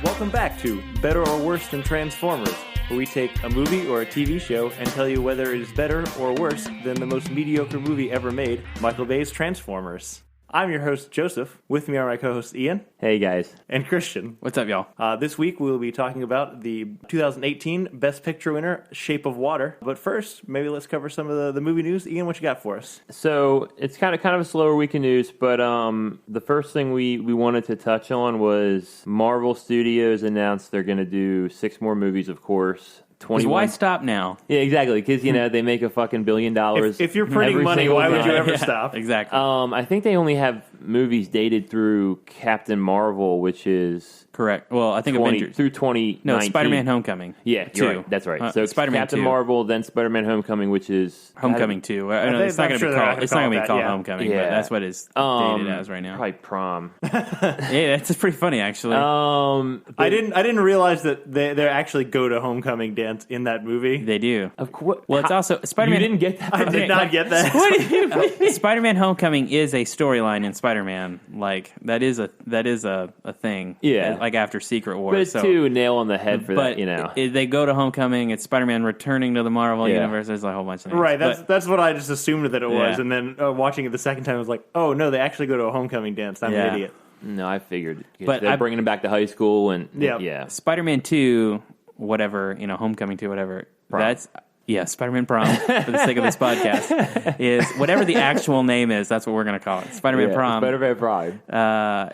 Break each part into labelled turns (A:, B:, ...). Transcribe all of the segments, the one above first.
A: Welcome back to Better or Worse Than Transformers, where we take a movie or a TV show and tell you whether it is better or worse than the most mediocre movie ever made, Michael Bay's Transformers. I'm your host, Joseph. With me are my co-hosts, Ian.
B: Hey, guys.
A: And Christian.
C: What's up, y'all?
A: This week, we'll be talking about the 2018 Best Picture winner, Shape of Water. But first, maybe let's cover some of the movie news. Ian, what you got for us?
B: So, it's kind of a slower week of news, but the first thing we wanted to touch on was Marvel Studios announced they're going to do 6 more movies, of course.
C: Why stop now?
B: Yeah, exactly, because, they make a fucking $1 billion.
A: If you're printing money, why would you ever stop?
C: Exactly.
B: I think they only have movies dated through Captain Marvel, which is...
C: Correct. Well, I think Avengers.
B: Through 2019.
C: No, Spider-Man Homecoming.
B: Yeah, you're right. That's right. So
C: Spider-Man
B: Captain
C: 2.
B: Marvel, then Spider-Man Homecoming, which is...
C: Homecoming 2. It's not going to be called Homecoming,
B: yeah.
C: but that's what it's dated as right now.
B: Probably Prom.
C: Yeah, that's pretty funny, actually.
A: I didn't realize that they actually go to Homecoming dance in that movie.
C: They do.
B: Of course.
C: Well, it's also... Spider-Man.
B: You didn't get that?
A: I did not get that.
C: What do you mean? Spider-Man Homecoming is a storyline in Spider-Man. Like, that is a thing.
B: Yeah.
C: Like after Secret War.
B: But it's too nail on the head for that,
C: They go to Homecoming, it's Spider-Man returning to the Marvel universe. There's a whole bunch of things.
A: Right, that's what I just assumed that it was.
C: Yeah.
A: And then watching it the second time, I was like, oh, no, they actually go to a Homecoming dance. I'm an idiot.
B: No, I figured.
C: But
B: they're bringing him back to high school. And yeah.
C: Spider-Man 2, whatever, Homecoming 2, whatever.
B: Prom.
C: That's... Yeah, Spider-Man Prom, for the sake of this podcast, is whatever the actual name is, that's what we're going to call it. Spider-Man Prom.
B: Spider-Man Prime.
C: I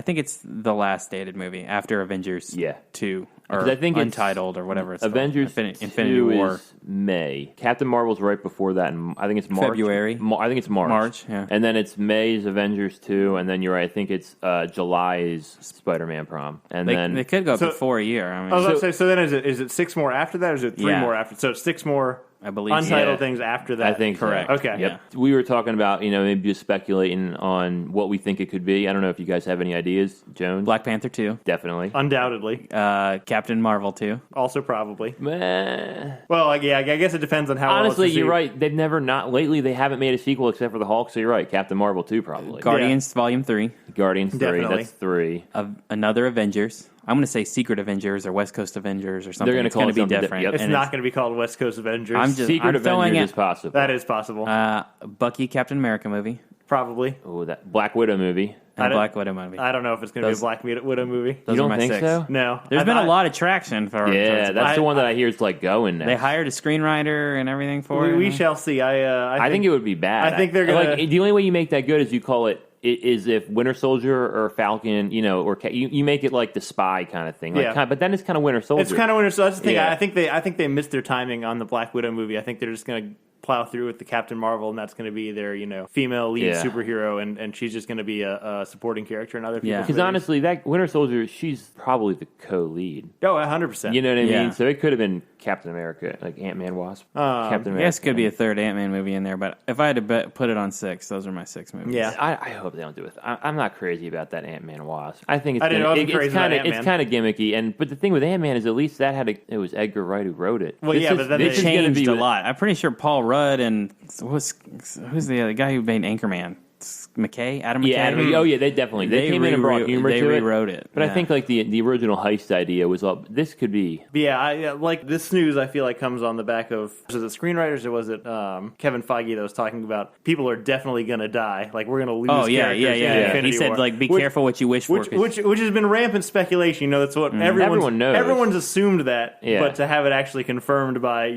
C: think it's the last dated movie after Avengers 2. Or
B: I think
C: Untitled or whatever it's
B: Avengers
C: called. Infinity War.
B: Is May. Captain Marvel's right before that, and I think it's March.
C: February.
B: I think it's March.
C: March, yeah.
B: And then it's May's Avengers 2, and then you're right, I think it's July's Spider-Man Prom. And then
C: they could go before a year. I mean,
A: I was about to say, so then is it 6 more after that, or is it 3 more after? So it's 6 more...
C: I believe
A: Untitled things after that.
B: I think
C: correct.
B: So.
A: Okay.
B: Yep. Yeah. We were talking about, maybe just speculating on what we think it could be. I don't know if you guys have any ideas, Jones.
C: Black Panther 2.
B: Definitely.
A: Undoubtedly.
C: Captain Marvel 2.
A: Also probably.
B: Meh.
A: Well, I guess it depends on how
B: honestly, you're right. They've never lately they haven't made a sequel except for the Hulk, so you're right. Captain Marvel 2 probably.
C: Guardians Volume 3.
B: Guardians 3.
A: Definitely.
B: That's 3.
C: Another Avengers. I'm going to say Secret Avengers or West Coast Avengers or something.
B: They're going to
C: be different.
A: It's not going to be called West Coast Avengers.
B: Secret Avengers is possible.
A: That is possible.
C: Bucky Captain America movie.
A: Probably.
B: Oh, that Black Widow movie.
C: And Black Widow movie.
A: I don't know if it's going to be a Black Widow movie.
C: Those
B: you don't
C: are my
B: think
C: 6.
B: so?
A: No.
C: There's been a lot of traction for it.
B: Yeah, that's the one that I hear is going now.
C: They hired a screenwriter and everything for it.
A: We shall see. I
B: think it would be bad.
A: I think they're going
B: to... the only way you make that good is you call it is if Winter Soldier or Falcon, or you make it like the spy kind of thing. But then it's kind of Winter Soldier.
A: It's kind of Winter Soldier. That's the thing. Yeah. I think they missed their timing on the Black Widow movie. I think they're just going to plow through with the Captain Marvel, and that's going to be their female lead superhero, and she's just going to be a supporting character in other people's movies.
B: Because honestly, that Winter Soldier, she's probably the co-lead.
A: Oh, 100%.
B: You know what I mean? So it could have been Captain America, like Ant-Man Wasp. Captain America.
C: I guess it could be a third Ant-Man movie in there, but if I had to put it on 6, those are my 6 movies.
A: Yeah,
B: I hope they don't do it. I'm not crazy about that Ant-Man Wasp. I think it's kind of gimmicky. But the thing with Ant-Man is at least it was Edgar Wright who wrote it.
A: Well, but then
C: they changed a lot. I'm pretty sure Paul Rudd and who's the other guy who made Anchorman? McKay? Adam McKay?
B: They definitely they came in and brought humor to it.
C: They rewrote it.
B: But I think the original heist idea was this could be.
A: But like this news, I feel like comes on the back of was it screenwriters or was it Kevin Feige that was talking about people are definitely going to die. Like we're going to lose.
C: Oh yeah.
A: Infinity
C: He said
A: War.
C: be careful what you wish for.
A: Which has been rampant speculation. That's what
B: everyone knows.
A: Everyone's assumed that. Yeah. But to have it actually confirmed by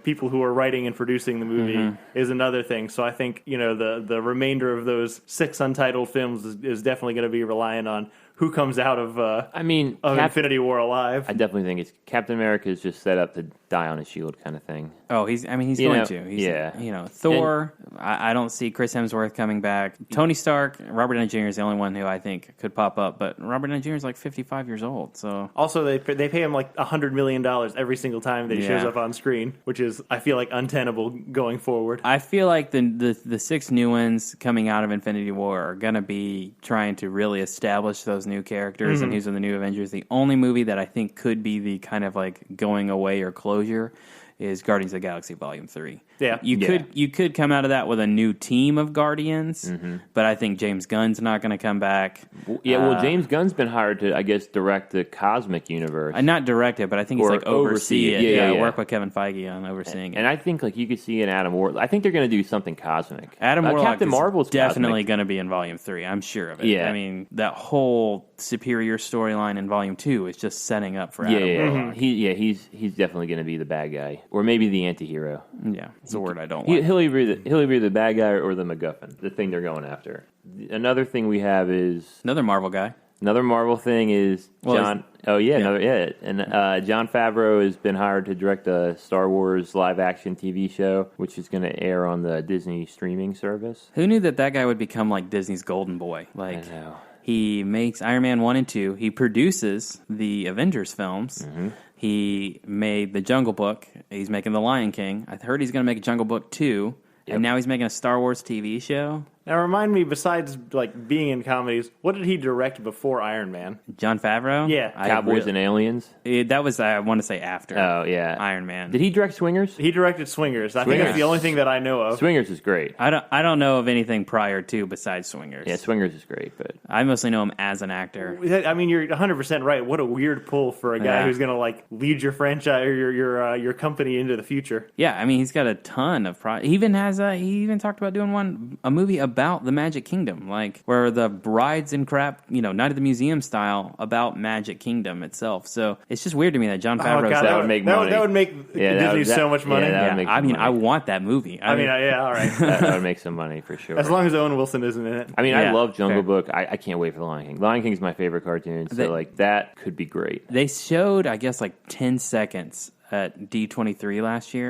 A: people who are writing and producing the movie is another thing. So I think the remainder of those 6 untitled films is definitely going to be relying on who comes out of Infinity War alive.
B: I definitely think it's Captain America is just set up to die on a shield kind of thing.
C: Oh, he's going to. Thor, I don't see Chris Hemsworth coming back. Tony Stark, Robert Downey Jr. is the only one who I think could pop up, but Robert Downey Jr. is like 55 years old. So
A: also they pay him like $100 million every single time that he shows up on screen, which is I feel like untenable going forward.
C: I feel like the 6 new ones coming out of Infinity War are going to be trying to really establish those new characters and who's in the new Avengers. The only movie that I think could be the kind of like going away or closure is Guardians of the Galaxy Volume 3. You could come out of that with a new team of Guardians, but I think James Gunn's not going to come back.
B: James Gunn's been hired to, I guess, direct the cosmic universe.
C: Not direct it, but I think he's like oversee it.
B: Yeah.
C: Work with Kevin Feige on overseeing it.
B: And I think like you could see an Adam Warlock. I think they're going to do something cosmic.
C: Adam Warlock
B: Captain Marvel's
C: definitely going to be in Volume 3. I'm sure of it.
B: Yeah.
C: I mean, that whole Superior storyline in Volume 2 is just setting up for Adam Warlock.
B: He's definitely going to be the bad guy, or maybe the anti-hero.
C: Yeah, it's a word I don't like.
B: He'll either be the bad guy or the MacGuffin, the thing they're going after. Another thing we have is
C: another Marvel guy.
B: Another Marvel thing is John. John Favreau has been hired to direct a Star Wars live-action TV show, which is going to air on the Disney streaming service.
C: Who knew that guy would become like Disney's golden boy? Like,
B: I know.
C: He makes Iron Man 1 and 2. He produces the Avengers films. He made The Jungle Book. He's making The Lion King. I heard he's going to make a Jungle Book 2. And now he's making a Star Wars TV show.
A: Now, remind me, besides like being in comedies, what did he direct before Iron Man?
C: Jon Favreau?
A: Yeah.
B: Cowboys and Aliens?
C: That was, I want to say, after Iron Man.
B: Did he direct Swingers?
A: He directed Swingers. I think that's the only thing that I know of.
B: Swingers is great.
C: I don't know of anything prior to besides Swingers.
B: Yeah, Swingers is great, but
C: I mostly know him as an actor.
A: I mean, you're 100% right. What a weird pull for a guy who's going to like lead your franchise or your company into the future.
C: Yeah, I mean, he's got a ton of he even talked about doing a movie about the Magic Kingdom, like where the brides and crap, Night at the Museum style about Magic Kingdom itself. So it's just weird to me that John Favreau
B: that would make money.
A: That would make Disney so much money.
C: I mean, I want that movie.
A: All right.
B: that would make some money for sure.
A: As long as Owen Wilson isn't in it.
B: I mean, I love Jungle Book. I can't wait for The Lion King. Lion King is my favorite cartoon, so that could be great.
C: They showed, I guess, like 10 seconds at D23 last year.